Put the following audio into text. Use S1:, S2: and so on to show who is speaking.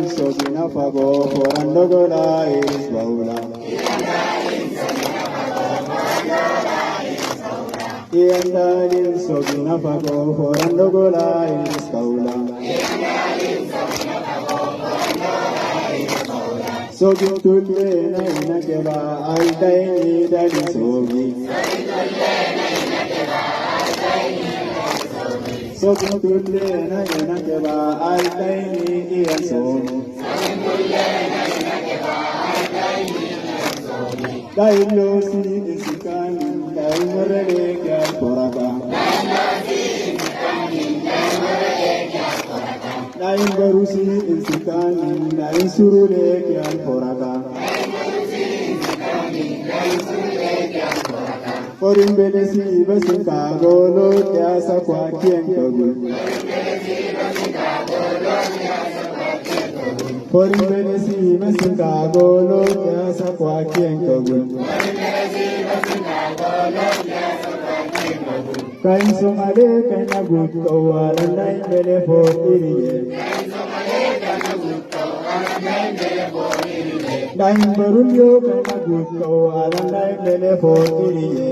S1: sogina fago forandogola iris baula. Iyandalin sogina fago forandogola iris baula. Sogin tulle na inakeba aldaini dali sogi. Sogin tulle na inakeba aldaini iya sogi. Dailo si isikani daimurele kya poraka. Daim barusi isikani daim surule kya poraka. Orimbelesi basika golo kya sakwa kienkogu. Orimbelesi basika golo kya sakwa kienkogu. Kain somale kaina gutko alandai mele fotiriye. Daim barulyo kaina gutko alandai mele fotiriye.